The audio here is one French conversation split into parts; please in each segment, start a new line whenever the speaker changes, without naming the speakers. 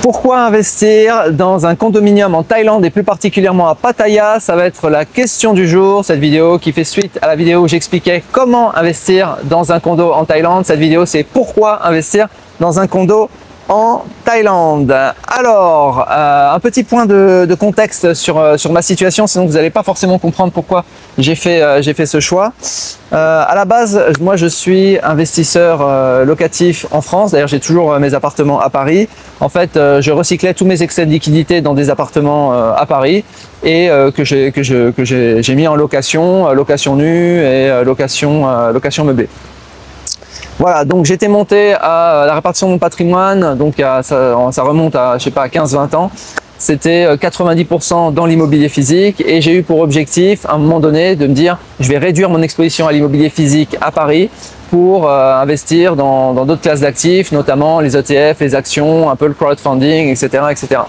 Pourquoi investir dans un condominium en Thaïlande et plus particulièrement à Pattaya? Ça va être la question du jour, cette vidéo qui fait suite à la vidéo où j'expliquais comment investir dans un condo en Thaïlande. Cette vidéo, c'est pourquoi investir dans un condo en Thaïlande. Alors, un petit point de contexte sur ma situation, sinon vous n'allez pas forcément comprendre pourquoi j'ai fait ce choix. À la base, moi je suis investisseur locatif en France. D'ailleurs, j'ai toujours mes appartements à Paris. En fait, je recyclais tous mes excès de liquidité dans des appartements à Paris et que j'ai mis en location, location nue et location meublée. Voilà, donc j'étais monté à la répartition de mon patrimoine, donc ça remonte à, je sais pas, 15-20 ans. C'était 90% dans l'immobilier physique et j'ai eu pour objectif à un moment donné de me dire je vais réduire mon exposition à l'immobilier physique à Paris pour investir dans d'autres classes d'actifs, notamment les ETF, les actions, un peu le crowdfunding, etc. etc.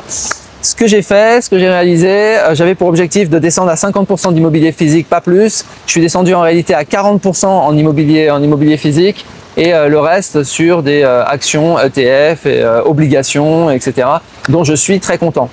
Ce que j'ai fait, ce que j'ai réalisé, j'avais pour objectif de descendre à 50% d'immobilier physique, pas plus. Je suis descendu en réalité à 40% en immobilier physique. Et le reste sur des actions, ETF, et, obligations, etc. dont je suis très content.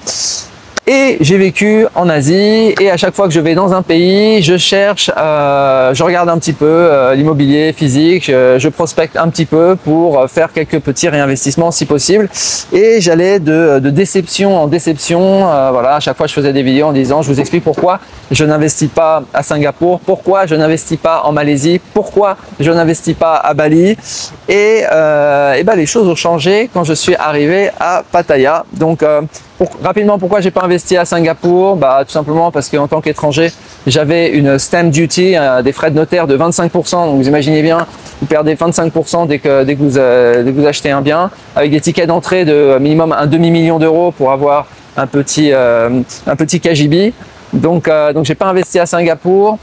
Et j'ai vécu en Asie et à chaque fois que je vais dans un pays, je cherche, je regarde un petit peu l'immobilier physique, je prospecte un petit peu pour faire quelques petits réinvestissements si possible. Et j'allais de déception en déception. Voilà, à chaque fois je faisais des vidéos en disant je vous explique pourquoi je n'investis pas à Singapour, pourquoi je n'investis pas en Malaisie, pourquoi je n'investis pas à Bali. Et ben, les choses ont changé quand je suis arrivé à Pattaya. Donc rapidement, pourquoi j'ai pas investi à Singapour? Bah, tout simplement parce qu'en tant qu'étranger, j'avais une stamp duty, des frais de notaire de 25%. Donc vous imaginez bien, vous perdez 25% dès que vous achetez un bien, avec des tickets d'entrée de minimum un demi-million d'euros pour avoir un petit KGB. Donc j'ai pas investi à Singapour.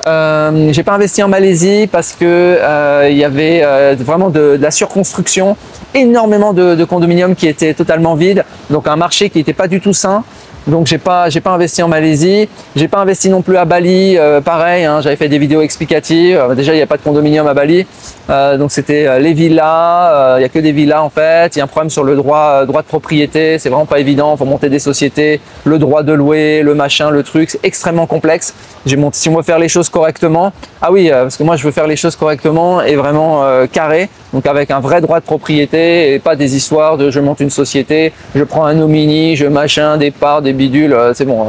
J'ai pas investi en Malaisie parce que il y avait vraiment de la surconstruction, énormément de condominiums qui étaient totalement vides, donc un marché qui n'était pas du tout sain. Donc j'ai pas investi en Malaisie, j'ai pas investi non plus à Bali, pareil, hein, j'avais fait des vidéos explicatives. Déjà il n'y a pas de condominium à Bali, donc c'était les villas, il n'y a que des villas en fait. Il y a un problème sur le droit de propriété, c'est vraiment pas évident, il faut monter des sociétés, le droit de louer, le machin, le truc, c'est extrêmement complexe. Si on veut faire les choses correctement, ah oui, parce que moi je veux faire les choses correctement et vraiment carré, donc avec un vrai droit de propriété et pas des histoires de je monte une société, je prends un nomini, je machin, des parts, des bidules, c'est bon,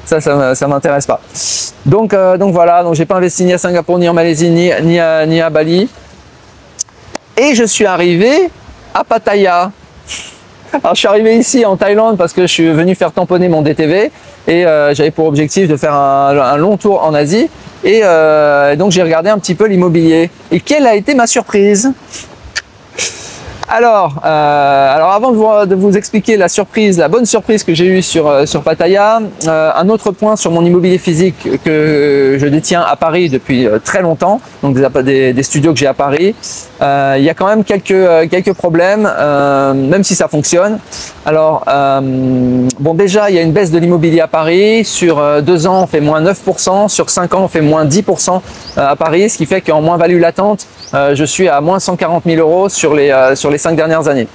ça m'intéresse pas. Donc voilà, donc j'ai pas investi ni à Singapour, ni en Malaisie, ni à Bali. Et je suis arrivé à Pattaya. Alors je suis arrivé ici en Thaïlande parce que je suis venu faire tamponner mon DTV et j'avais pour objectif de faire un long tour en Asie. Et donc j'ai regardé un petit peu l'immobilier. Et quelle a été ma surprise? Alors avant de vous expliquer la bonne surprise que j'ai eue sur Pattaya, un autre point sur mon immobilier physique que je détiens à Paris depuis très longtemps, donc des studios que j'ai à Paris, il y a quand même quelques problèmes, même si ça fonctionne. Alors, bon, déjà, il y a une baisse de l'immobilier à Paris. Sur 2 ans, on fait moins 9%. Sur 5 ans, on fait moins 10% à Paris, ce qui fait qu'en moins-value latente, je suis à moins 140 000 euros sur les 5 dernières années.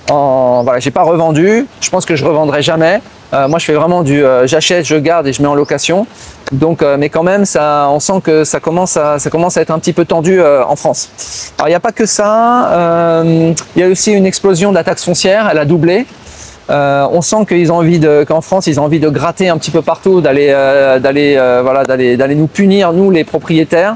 Voilà, j'ai pas revendu. Je pense que je revendrai jamais. Moi, je fais vraiment du j'achète, je garde et je mets en location. Donc, mais quand même, on sent que ça commence à être un petit peu tendu en France. Alors, il n'y a pas que ça. Il y a aussi une explosion de la taxe foncière. Elle a doublé. On sent qu'ils ont envie qu'en France, ils ont envie de gratter un petit peu partout, d'aller nous punir, nous les propriétaires.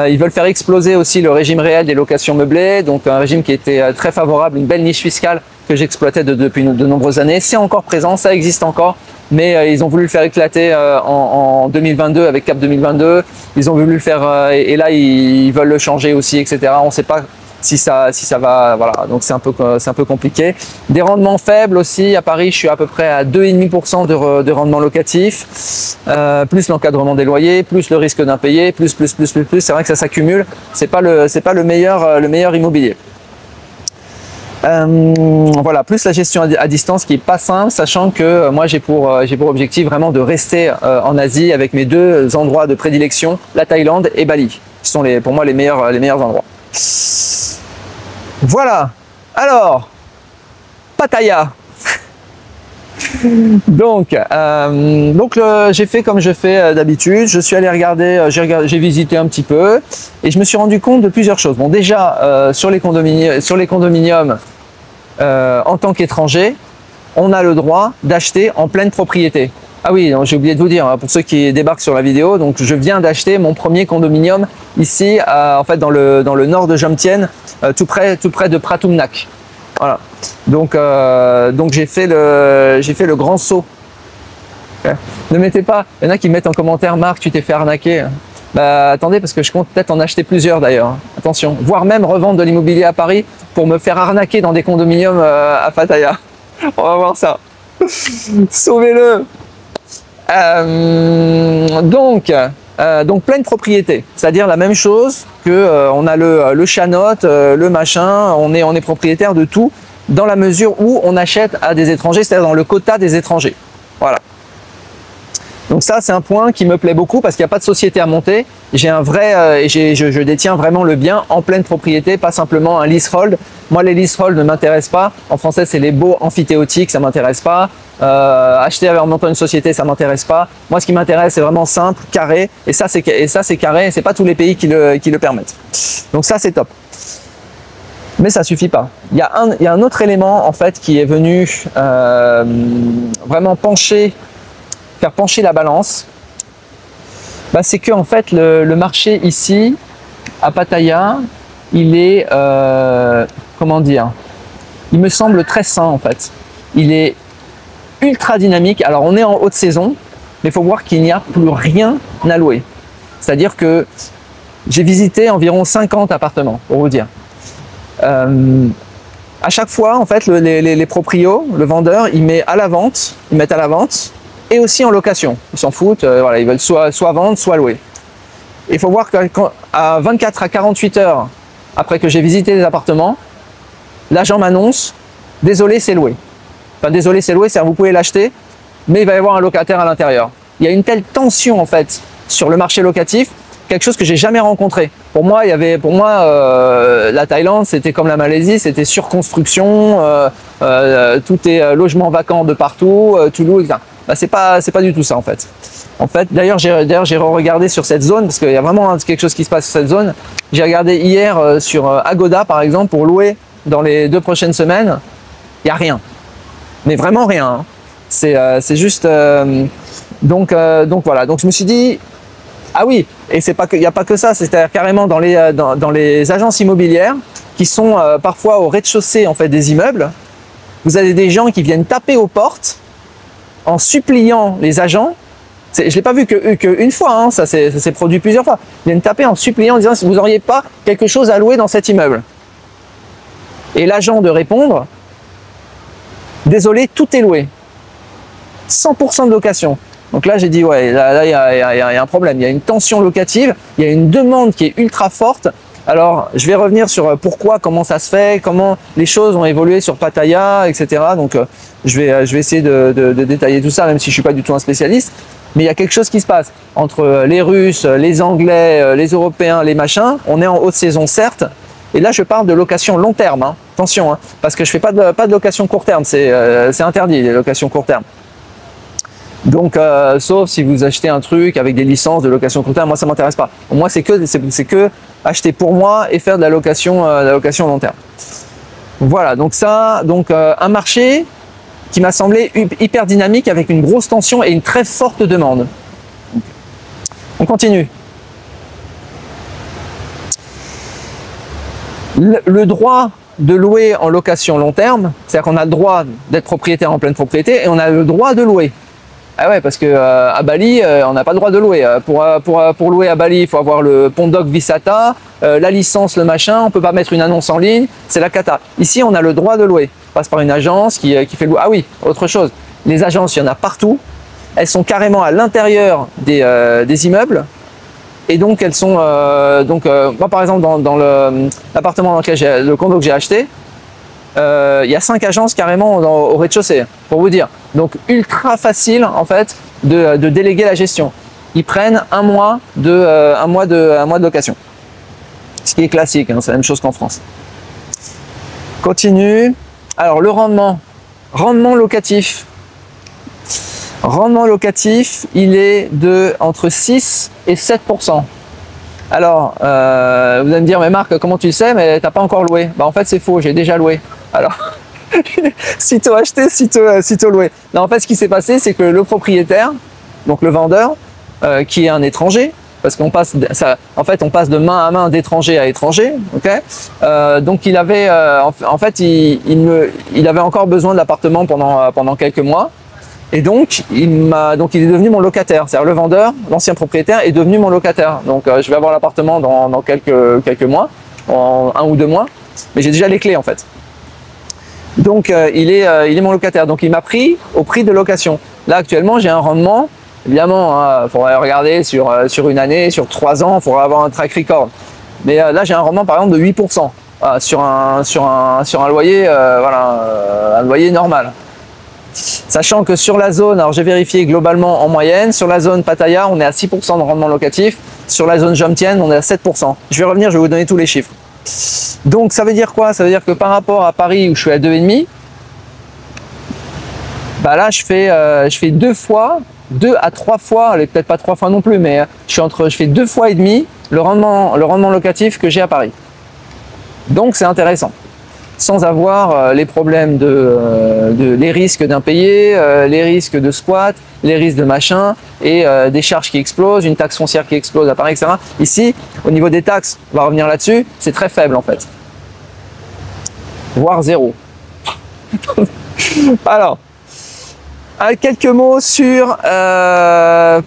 Ils veulent faire exploser aussi le régime réel des locations meublées, donc un régime qui était très favorable, une belle niche fiscale que j'exploitais depuis de nombreuses années. C'est encore présent, ça existe encore, mais ils ont voulu le faire éclater en 2022 avec Cap 2022. Ils ont voulu le faire et là ils veulent le changer aussi, etc. On ne sait pas si ça va, voilà, donc c'est un peu compliqué. Des rendements faibles aussi, à Paris je suis à peu près à 2,5% de rendement locatif, plus l'encadrement des loyers, plus le risque d'impayé, plus, c'est vrai que ça s'accumule, c'est pas le meilleur immobilier. Voilà, plus la gestion à distance qui est pas simple, sachant que moi j'ai pour objectif vraiment de rester en Asie avec mes 2 endroits de prédilection, la Thaïlande et Bali, qui sont pour moi les meilleurs endroits. Voilà, alors Pattaya. Donc j'ai fait comme je fais d'habitude. Je suis allé regarder, j'ai visité un petit peu et je me suis rendu compte de plusieurs choses. Bon, déjà sur les condominiums en tant qu'étranger, on a le droit d'acheter en pleine propriété. Ah oui, j'ai oublié de vous dire, pour ceux qui débarquent sur la vidéo, donc je viens d'acheter mon premier condominium ici, en fait dans le nord de Jomtien, tout près de Pratumnak. Voilà. Donc j'ai fait le grand saut. Okay. Ne mettez pas, il y en a qui mettent en commentaire, Marc, tu t'es fait arnaquer. Bah attendez, parce que je compte peut-être en acheter plusieurs d'ailleurs. Attention, voire même revendre de l'immobilier à Paris pour me faire arnaquer dans des condominiums à Pattaya. On va voir ça. Sauvez-le. Donc pleine propriété, c'est-à-dire la même chose que on a le chanotte, le machin, on est propriétaire de tout dans la mesure où on achète à des étrangers, c'est-à-dire dans le quota des étrangers. Voilà. Donc ça, c'est un point qui me plaît beaucoup parce qu'il n'y a pas de société à monter. J'ai un vrai, je détiens vraiment le bien en pleine propriété, pas simplement un leasehold. Moi, les leasehold ne m'intéressent pas. En français, c'est les baux amphithéotiques, ça m'intéresse pas. Acheter en montant une société, ça m'intéresse pas. Moi, ce qui m'intéresse, c'est vraiment simple, carré. Et ça, c'est carré. C'est pas tous les pays qui le permettent. Donc ça, c'est top. Mais ça suffit pas. Il y a un autre élément en fait qui est venu vraiment faire pencher la balance. Bah, c'est que en fait le marché ici à Pattaya, il est comment dire, il me semble très sain en fait. Il est ultra dynamique. Alors on est en haute saison, mais il faut voir qu'il n'y a plus rien à louer. C'est-à-dire que j'ai visité environ 50 appartements pour vous dire. À chaque fois, en fait, les proprios, le vendeur, ils mettent à la vente et aussi en location. Ils s'en foutent, voilà, ils veulent soit vendre, soit louer. Il faut voir qu'à 24 à 48 heures après que j'ai visité les appartements, l'agent m'annonce « Désolé, c'est loué ». Enfin, désolé, c'est loué, c'est-à-dire vous pouvez l'acheter, mais il va y avoir un locataire à l'intérieur. Il y a une telle tension, en fait, sur le marché locatif, quelque chose que j'ai jamais rencontré. Pour moi, la Thaïlande, c'était comme la Malaisie, c'était surconstruction, tout est logement vacant de partout, tu loues, etc. Bah, c'est pas du tout ça en fait. D'ailleurs, j'ai regardé sur cette zone parce qu'il y a vraiment quelque chose qui se passe sur cette zone. J'ai regardé hier sur Agoda par exemple pour louer dans les 2 prochaines semaines. Il n'y a rien, mais vraiment rien. Hein. C'est juste donc voilà. Donc je me suis dit. Ah oui, et il n'y a pas que ça, c'est-à-dire carrément dans les agences immobilières qui sont parfois au rez-de-chaussée en fait, des immeubles, vous avez des gens qui viennent taper aux portes en suppliant les agents. Je ne l'ai pas vu qu'une fois, hein, ça s'est produit plusieurs fois. Ils viennent taper en suppliant en disant si vous n'auriez pas quelque chose à louer dans cet immeuble. Et l'agent de répondre désolé, tout est loué. 100% de location. Donc là, j'ai dit, ouais, là, il y a un problème. Il y a une tension locative, il y a une demande qui est ultra forte. Alors, je vais revenir sur pourquoi, comment ça se fait, comment les choses ont évolué sur Pattaya, etc. Donc, je vais essayer de détailler tout ça, même si je ne suis pas du tout un spécialiste. Mais il y a quelque chose qui se passe entre les Russes, les Anglais, les Européens, les machins. On est en haute saison, certes. Et là, je parle de location long terme. Hein. Attention, hein, parce que je ne fais pas de location court terme. C'est interdit, les locations court terme. Donc, sauf si vous achetez un truc avec des licences de location court terme, moi ça m'intéresse pas. Moi c'est que acheter pour moi et faire de la location long terme. Voilà, donc ça, un marché qui m'a semblé hyper dynamique avec une grosse tension et une très forte demande. On continue. Le droit de louer en location long terme, c'est-à-dire qu'on a le droit d'être propriétaire en pleine propriété et on a le droit de louer. Ah ouais, parce que à Bali, on n'a pas le droit de louer. Pour louer à Bali, il faut avoir le Pondok Wisata, la licence, le machin. On peut pas mettre une annonce en ligne, c'est la cata. Ici, on a le droit de louer. On passe par une agence qui fait louer. Ah oui, autre chose. Les agences, il y en a partout. Elles sont carrément à l'intérieur des immeubles. Et donc, elles sont. Moi, par exemple, dans l'appartement dans lequel le condo que j'ai acheté, il y a 5 agences carrément au rez-de-chaussée, pour vous dire. Donc ultra facile en fait de déléguer la gestion. Ils prennent un mois de location. Ce qui est classique, hein, c'est la même chose qu'en France. Continue. Alors le rendement locatif. Rendement locatif, il est de entre 6 et 7%. Alors, vous allez me dire, mais Marc, comment tu le sais, mais t'as pas encore loué? Bah en fait c'est faux, j'ai déjà loué. Alors, sitôt acheté, sitôt loué. Non, en fait ce qui s'est passé, c'est que le propriétaire, donc le vendeur, qui est un étranger, parce qu'on passe, en fait on passe de main à main, d'étranger à étranger, ok. Donc il avait, en fait il avait encore besoin de l'appartement pendant quelques mois. Et donc il est devenu mon locataire. C'est-à-dire le vendeur, l'ancien propriétaire, est devenu mon locataire. Donc je vais avoir l'appartement dans quelques mois, en 1 ou 2 mois, mais j'ai déjà les clés en fait. Donc il est mon locataire. Donc il m'a pris au prix de location. Là actuellement j'ai un rendement, évidemment, il faudrait regarder sur une année, sur 3 ans, il faudrait avoir un track record. Mais là j'ai un rendement par exemple de 8% sur un loyer, voilà, un loyer normal. Sachant que sur la zone, alors j'ai vérifié globalement en moyenne, sur la zone Pattaya, on est à 6% de rendement locatif. Sur la zone Jomtien, on est à 7%. Je vais revenir, je vais vous donner tous les chiffres. Donc ça veut dire quoi? Ça veut dire que par rapport à Paris où je suis à 2,5, bah là je fais 2 à 3 fois, peut-être pas 3 fois non plus, mais je fais 2 fois et demi le rendement locatif que j'ai à Paris. Donc c'est intéressant. Sans avoir les problèmes les risques d'impayés, les risques de squat, les risques de machin et des charges qui explosent, une taxe foncière qui explose à Paris, etc. Ici, au niveau des taxes, on va revenir là-dessus, c'est très faible en fait. Voire zéro. Alors, quelques mots sur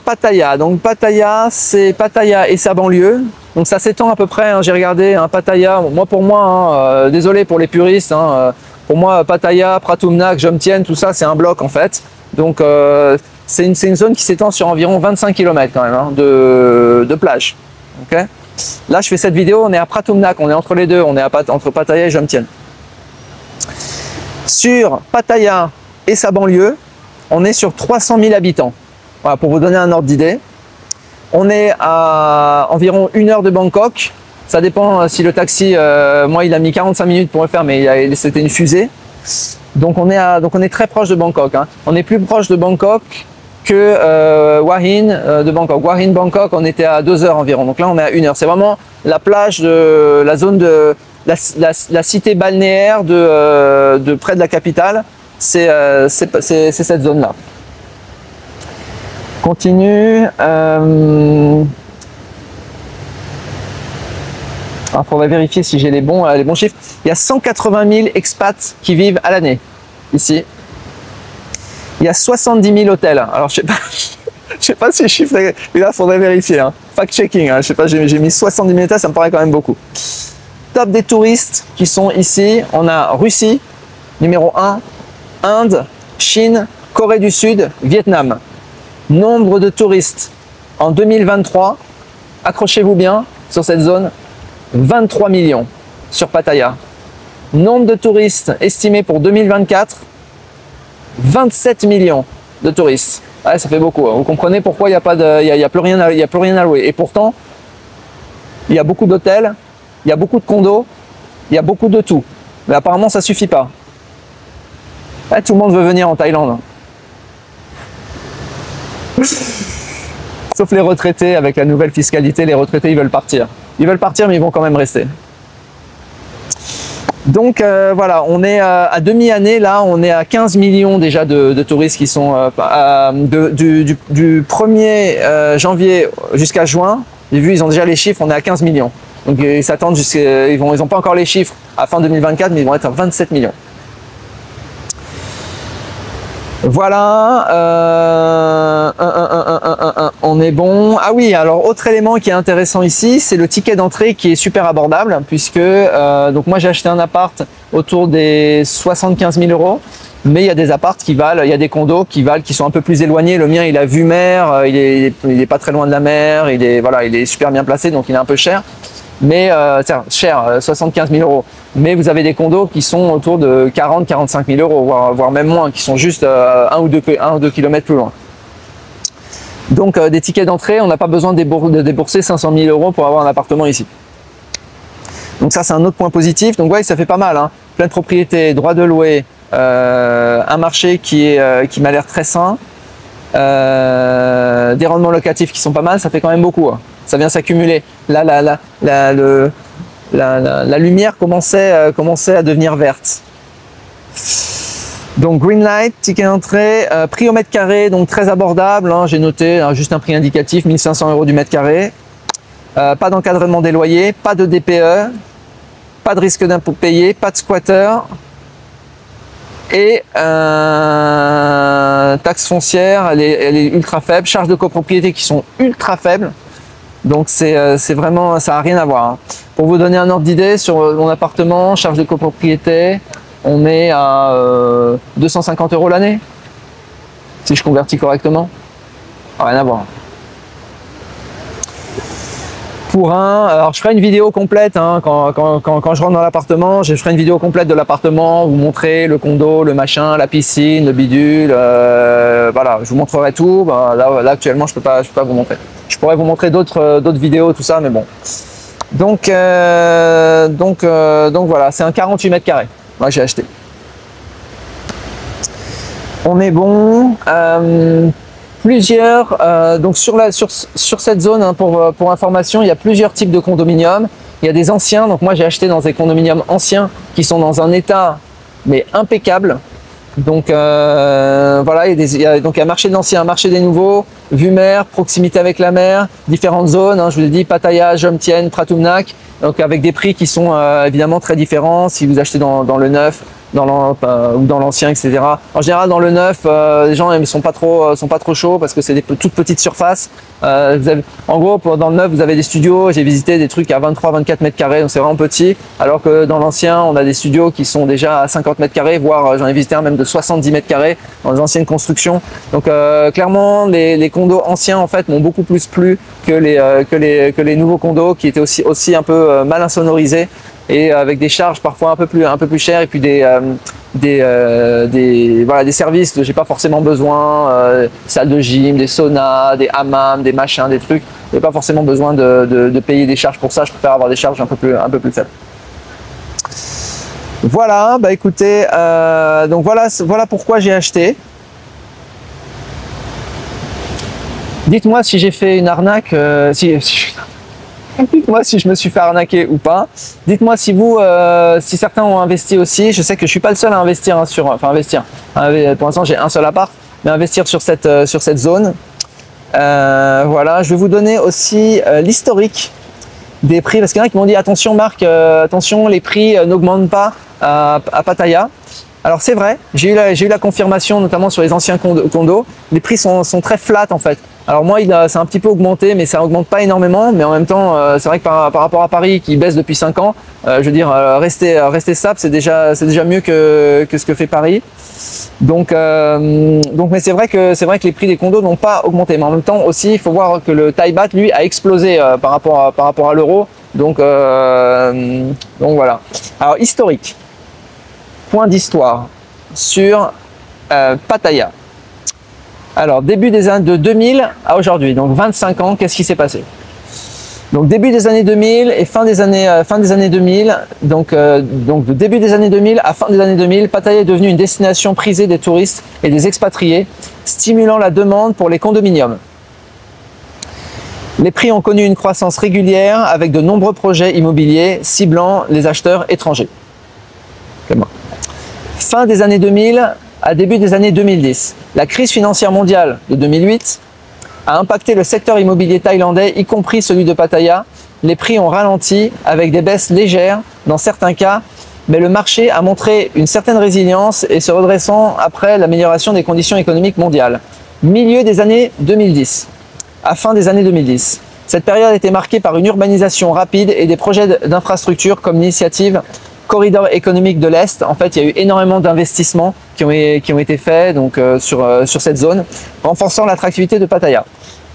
Pattaya. Donc Pattaya, c'est Pattaya et sa banlieue. Donc ça s'étend à peu près, hein, j'ai regardé, Pattaya, pour moi, désolé pour les puristes, pour moi Pattaya, Pratumnak, Jomtien, tout ça c'est un bloc en fait. Donc c'est une zone qui s'étend sur environ 25 km quand même de plage. Okay, là je fais cette vidéo, on est à Pratumnak, on est entre les deux, on est entre Pattaya et Jomtien. Sur Pattaya et sa banlieue, on est sur 300 000 habitants. Voilà, pour vous donner un ordre d'idée. On est à environ 1 heure de Bangkok. Ça dépend si le taxi, moi il a mis 45 minutes pour le faire, mais c'était une fusée. Donc on est très proche de Bangkok. Hein. On est plus proche de Bangkok que Hua Hin de Bangkok. Hua Hin Bangkok, on était à 2 heures environ. Donc là on est à 1 heure. C'est vraiment la plage de la zone de la cité balnéaire de près de la capitale. C'est cette zone-là. Continue. Il faudrait vérifier si j'ai les bons chiffres. Il y a 180 000 expats qui vivent à l'année ici. Il y a 70 000 hôtels. Alors je sais pas si les chiffres, là il faudrait vérifier. Hein. Fact-checking. Hein. Je sais pas, j'ai mis 70 000 hôtels, ça me paraît quand même beaucoup. Top des touristes qui sont ici. On a Russie, numéro 1, Inde, Chine, Corée du Sud, Vietnam. Nombre de touristes en 2023, accrochez-vous bien sur cette zone, 23 millions sur Pattaya. Nombre de touristes estimés pour 2024, 27 millions de touristes. Ouais, ça fait beaucoup. Vous comprenez pourquoi il n'y a plus rien à louer. Et pourtant, il y a beaucoup d'hôtels, il y a beaucoup de condos, il y a beaucoup de tout. Mais apparemment, ça ne suffit pas. Ouais, tout le monde veut venir en Thaïlande. Sauf les retraités, avec la nouvelle fiscalité, les retraités ils veulent partir. Ils veulent partir mais ils vont quand même rester. Donc voilà, on est à demi-année, là on est à 15 millions déjà de touristes qui sont du 1er janvier jusqu'à juin. J'ai vu, ils ont déjà les chiffres, on est à 15 millions. Donc ils s'attendent jusqu'à, ils n'ont pas encore les chiffres à fin 2024, mais ils vont être à 27 millions. Voilà, on est bon. Ah oui, alors autre élément qui est intéressant ici, c'est le ticket d'entrée qui est super abordable, puisque donc moi j'ai acheté un appart autour des 75 000 €, mais il y a des apparts qui valent, il y a des condos qui sont un peu plus éloignés. Le mien il a vue mer, il est pas très loin de la mer, il est super bien placé, donc il est un peu cher. Mais cher, 75 000 €. Mais vous avez des condos qui sont autour de 40-45 000 €, voire même moins, qui sont juste 1 ou 2 kilomètres plus loin. Donc des tickets d'entrée, on n'a pas besoin de débourser 500 000 € pour avoir un appartement ici. Donc ça c'est un autre point positif. Donc ouais, ça fait pas mal, hein. Plein de propriétés, droit de louer, un marché qui m'a l'air très sain. des rendements locatifs qui sont pas mal, ça fait quand même beaucoup. Hein. Ça vient s'accumuler. Là, la lumière commençait à devenir verte. Donc Greenlight, ticket d'entrée, prix au mètre carré, donc très abordable. Hein, j'ai noté juste un prix indicatif, 1500 € du mètre carré. Pas d'encadrement des loyers, pas de DPE, pas de risque d'impôt payé, pas de squatter. Et taxe foncière, elle est ultra faible. Charges de copropriété qui sont ultra faibles. Donc c'est vraiment, ça n'a rien à voir. Hein. Pour vous donner un ordre d'idée, sur mon appartement, charge de copropriété, on est à 250 € l'année, si je convertis correctement. Rien à voir. Alors je ferai une vidéo complète hein, quand je rentre dans l'appartement, je ferai une vidéo complète de l'appartement, vous montrer le condo, le machin, la piscine, le bidule, voilà, je vous montrerai tout. Ben, là actuellement je peux pas vous montrer. Je pourrais vous montrer d'autres vidéos, tout ça, mais bon. Donc voilà, c'est un 48 mètres carrés. Moi j'ai acheté. On est bon. Donc sur cette zone, hein, pour information, il y a plusieurs types de condominiums. Il y a des anciens, donc moi j'ai acheté dans des condominiums anciens qui sont dans un état mais impeccable. Donc voilà, il y a un marché de l'ancien, un marché des nouveaux, vue mer, proximité avec la mer, différentes zones, hein, je vous ai dit Pattaya, Jomtien, Pratumnak, donc avec des prix qui sont évidemment très différents si vous achetez dans le neuf, ou dans l'ancien, etc. En général, dans le neuf, les gens ne sont pas trop chauds parce que c'est des toutes petites surfaces. En gros, dans le neuf, vous avez des studios. J'ai visité des trucs à 23-24 mètres carrés, donc c'est vraiment petit. Alors que dans l'ancien, on a des studios qui sont déjà à 50 mètres carrés, voire j'en ai visité un même de 70 mètres carrés dans les anciennes constructions. Donc clairement, les condos anciens en fait m'ont beaucoup plus plu que les nouveaux condos qui étaient aussi un peu mal insonorisés. Et avec des charges parfois un peu plus chères et puis des services dont j'ai pas forcément besoin, salle de gym, des saunas, des hammams, des machins, des trucs. J'ai pas forcément besoin de payer des charges pour ça. Je préfère avoir des charges un peu plus faibles. Voilà, bah écoutez, donc voilà pourquoi j'ai acheté. Dites-moi si j'ai fait une arnaque, dites-moi si je me suis fait arnaquer ou pas. Dites-moi si si certains ont investi aussi. Je sais que je suis pas le seul à investir hein, pour l'instant, j'ai un seul appart, mais investir sur cette zone. Voilà, je vais vous donner aussi l'historique des prix parce qu'il y en a qui m'ont dit attention Marc, attention les prix n'augmentent pas à Pattaya. Alors c'est vrai, j'ai eu la confirmation notamment sur les anciens condos. Les prix sont très flat en fait. Alors moi, c'est un petit peu augmenté, mais ça augmente pas énormément. Mais en même temps, c'est vrai que par rapport à Paris, qui baisse depuis 5 ans, je veux dire, rester stable, c'est déjà mieux que ce que fait Paris. Donc mais c'est vrai que les prix des condos n'ont pas augmenté. Mais en même temps aussi, il faut voir que le Thai baht, lui, a explosé par rapport à l'euro. Donc voilà. Alors historique, point d'histoire sur Pattaya. Alors, début des années de 2000 à aujourd'hui, donc 25 ans, qu'est-ce qui s'est passé? Donc, début des années 2000 et fin des années 2000, donc de début des années 2000 à fin des années 2000, Pattaya est devenue une destination prisée des touristes et des expatriés, stimulant la demande pour les condominiums. Les prix ont connu une croissance régulière avec de nombreux projets immobiliers ciblant les acheteurs étrangers. Fin des années 2000 à début des années 2010. La crise financière mondiale de 2008 a impacté le secteur immobilier thaïlandais, y compris celui de Pattaya. Les prix ont ralenti avec des baisses légères dans certains cas, mais le marché a montré une certaine résilience et se redressant après l'amélioration des conditions économiques mondiales. Milieu des années 2010 à fin des années 2010. Cette période a été marquée par une urbanisation rapide et des projets d'infrastructures comme l'initiative Corridor économique de l'Est. En fait, il y a eu énormément d'investissements qui ont été faits donc, sur cette zone, renforçant l'attractivité de Pattaya.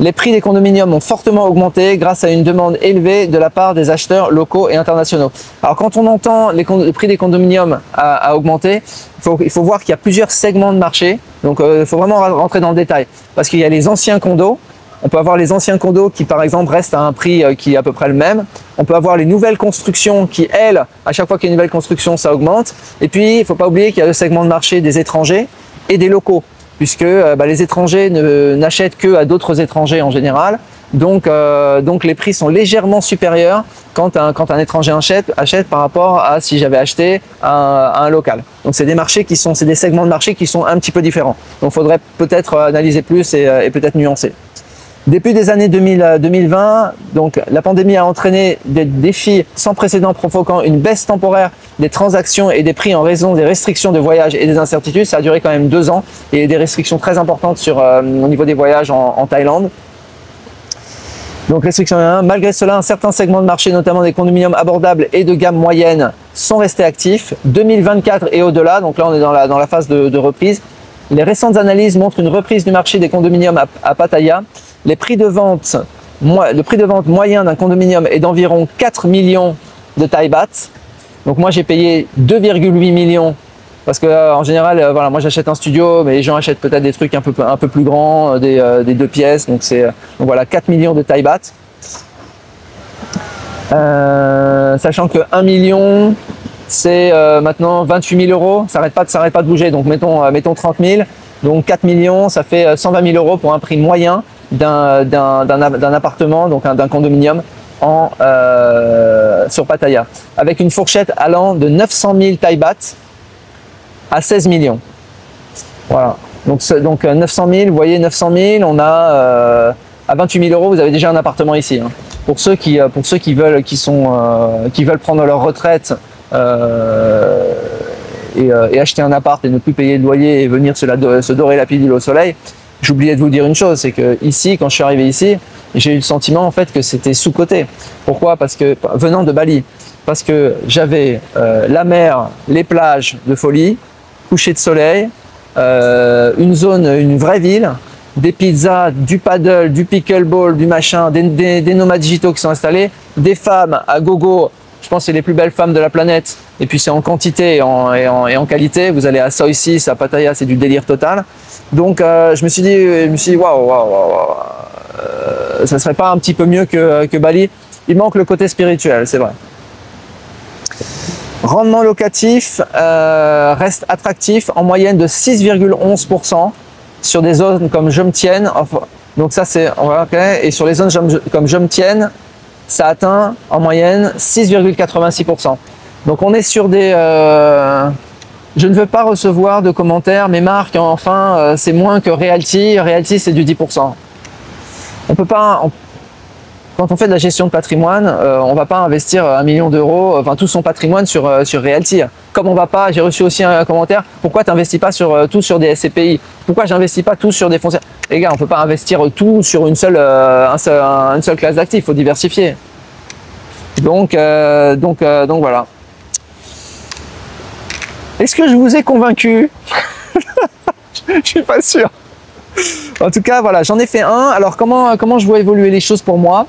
Les prix des condominiums ont fortement augmenté grâce à une demande élevée de la part des acheteurs locaux et internationaux. Alors, quand on entend les prix des condominiums à augmenter, il faut voir qu'il y a plusieurs segments de marché. Donc, il faut vraiment rentrer dans le détail. Parce qu'il y a les anciens condos. On peut avoir les anciens condos qui, par exemple, restent à un prix qui est à peu près le même. On peut avoir les nouvelles constructions qui, elles, à chaque fois qu'il y a une nouvelle construction, ça augmente. Et puis, il ne faut pas oublier qu'il y a le segment de marché des étrangers et des locaux. puisque les étrangers n'achètent que à d'autres étrangers en général. Donc les prix sont légèrement supérieurs quand un étranger achète par rapport à si j'avais acheté à un local. Donc c'est des marchés c'est des segments de marché qui sont un petit peu différents. Donc il faudrait peut-être analyser plus et peut-être nuancer. Début des années 2020, donc la pandémie a entraîné des défis sans précédent provoquant une baisse temporaire des transactions et des prix en raison des restrictions de voyage et des incertitudes. Ça a duré quand même 2 ans et des restrictions très importantes au niveau des voyages en Thaïlande. Donc restriction 1, malgré cela, un certain segment de marché, notamment des condominiums abordables et de gamme moyenne, sont restés actifs. 2024 et au-delà, donc là on est dans la phase de reprise. Les récentes analyses montrent une reprise du marché des condominiums à Pattaya. Le prix de vente moyen d'un condominium est d'environ 4 millions de Thai baht. Donc moi j'ai payé 2,8 millions parce que en général, voilà, moi j'achète un studio, mais les gens achètent peut-être des trucs un peu plus grands, des 2 pièces. Donc voilà, 4 millions de Thai baht. Sachant que 1 million, c'est maintenant 28 000 euros. Ça n'arrête pas de bouger. Donc mettons 30 000. Donc 4 millions, ça fait 120 000 euros pour un prix moyen d'un appartement, donc d'un condominium sur Pattaya, avec une fourchette allant de 900 000 Thai baht à 16 millions. Voilà. Donc 900 000, vous voyez 900 000, on a à 28 000 euros, vous avez déjà un appartement ici. Hein. Pour ceux qui veulent prendre leur retraite et acheter un appart et ne plus payer de loyer et venir se dorer la pilule au soleil. J'oubliais de vous dire une chose, c'est que ici, quand je suis arrivé ici, j'ai eu le sentiment en fait que c'était sous-coté. Pourquoi? Parce que venant de Bali, parce que j'avais la mer, les plages de folie, coucher de soleil, une vraie ville, des pizzas, du paddle, du pickleball, du machin, des nomades digitaux qui sont installés, des femmes à gogo. Je pense que c'est les plus belles femmes de la planète. Et puis c'est en quantité et en qualité. Vous allez à Soi 6, à Pattaya, c'est du délire total. Donc je me suis dit waouh, ça serait pas un petit peu mieux que Bali. Il manque le côté spirituel, c'est vrai. Rendement locatif reste attractif en moyenne de 6,11% sur des zones comme Jomtien. Donc ça c'est ok. Et sur les zones comme Jomtien, ça atteint en moyenne 6,86%. Donc on est sur des... je ne veux pas recevoir de commentaires, mais Marc, enfin, c'est moins que Realty. Realty, c'est du 10%. On peut pas... Quand on fait de la gestion de patrimoine, on ne va pas investir 1 million d'euros, enfin tout son patrimoine sur Realty. Comme on va pas, j'ai reçu aussi un commentaire, pourquoi tu n'investis pas tout sur des SCPI? Pourquoi j'investis pas tout sur des foncières? Les gars, on ne peut pas investir tout sur une seule classe d'actifs, il faut diversifier. Donc voilà. Est-ce que je vous ai convaincu? Je suis pas sûr. En tout cas, voilà, j'en ai fait un. Alors comment je vois évoluer les choses pour moi?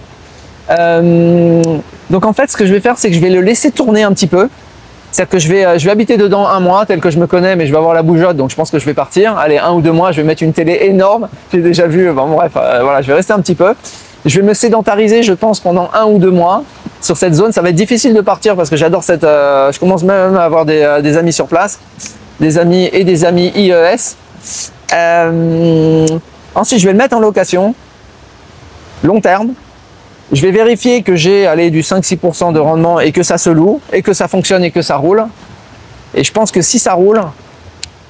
Donc en fait, ce que je vais faire, c'est que je vais le laisser tourner un petit peu. C'est-à-dire que je vais habiter dedans 1 mois, tel que je me connais, mais je vais avoir la bougeotte, donc je pense que je vais partir. Allez, 1 ou 2 mois, je vais mettre une télé énorme. J'ai déjà vu, bon, bref, voilà, je vais rester un petit peu. Je vais me sédentariser, je pense, pendant 1 ou 2 mois sur cette zone. Ça va être difficile de partir parce que j'adore cette... je commence même à avoir des amis sur place, des amis IES. Ensuite, je vais le mettre en location, long terme. Je vais vérifier que j'ai du 5-6% de rendement et que ça se loue, et que ça fonctionne et que ça roule. Et je pense que si ça roule,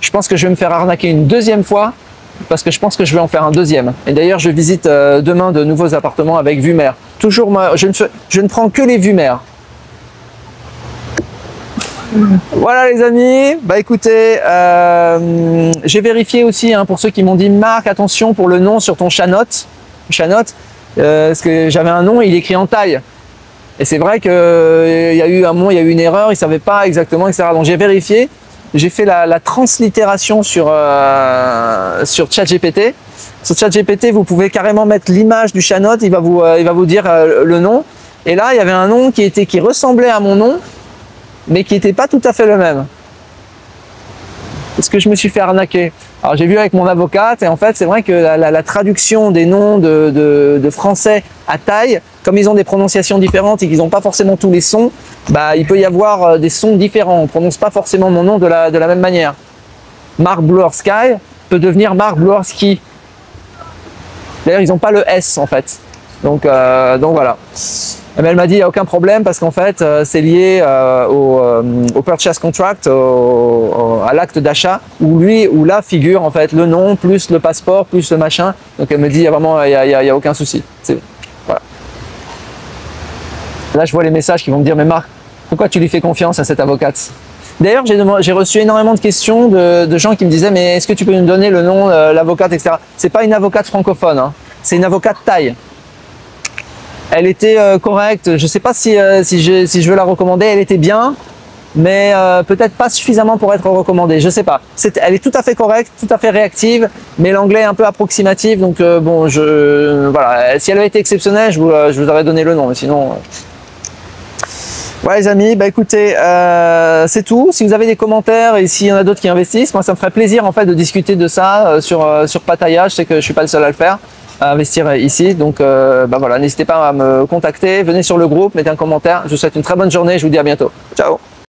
je pense que je vais me faire arnaquer une 2e fois, parce que je pense que je vais en faire un 2e. Et d'ailleurs, je visite demain de nouveaux appartements avec vue mer. Toujours, moi, je ne prends que les vues mer. Voilà les amis, bah écoutez, j'ai vérifié aussi pour ceux qui m'ont dit Marc, attention pour le nom sur ton Chanotte, parce que j'avais un nom, il est écrit en thaï. Et c'est vrai qu'il y a eu un moment, il y a eu une erreur, il ne savait pas exactement, etc. Donc j'ai vérifié, j'ai fait la translittération sur ChatGPT. Sur ChatGPT, vous pouvez carrément mettre l'image du Chanotte, il va vous dire le nom. Et là, il y avait un nom qui ressemblait à mon nom, mais qui n'était pas tout à fait le même. Est-ce que je me suis fait arnaquer? Alors j'ai vu avec mon avocate et en fait c'est vrai que la traduction des noms de français à thaï, comme ils ont des prononciations différentes et qu'ils n'ont pas forcément tous les sons, bah il peut y avoir des sons différents. On ne prononce pas forcément mon nom de la même manière. Marc Blue Sky, peut devenir Marc Bloworski. D'ailleurs, ils n'ont pas le S en fait. Donc voilà. Mais elle m'a dit il n'y a aucun problème parce qu'en fait c'est lié au purchase contract, à l'acte d'achat où là figure en fait le nom plus le passeport plus le machin. Donc elle me dit il y a aucun souci. C'est bon. Voilà. Là je vois les messages qui vont me dire mais Marc, pourquoi tu lui fais confiance à cette avocate? D'ailleurs j'ai reçu énormément de questions de gens qui me disaient mais est-ce que tu peux nous donner le nom, l'avocate, etc. C'est pas une avocate francophone, hein. C'est une avocate thaï. Elle était correcte, je ne sais pas si je veux la recommander, elle était bien, mais peut-être pas suffisamment pour être recommandée, je ne sais pas. Elle est tout à fait correcte, tout à fait réactive, mais l'anglais est un peu approximatif, donc bon, voilà. Si elle avait été exceptionnelle, je vous aurais donné le nom, mais sinon... Voilà les amis, bah écoutez, c'est tout. Si vous avez des commentaires et s'il y en a d'autres qui investissent, moi ça me ferait plaisir en fait de discuter de ça sur Pattaya. Je sais que je suis pas le seul à le faire, à investir ici. Donc bah voilà, n'hésitez pas à me contacter, venez sur le groupe, mettez un commentaire. Je vous souhaite une très bonne journée, je vous dis à bientôt. Ciao.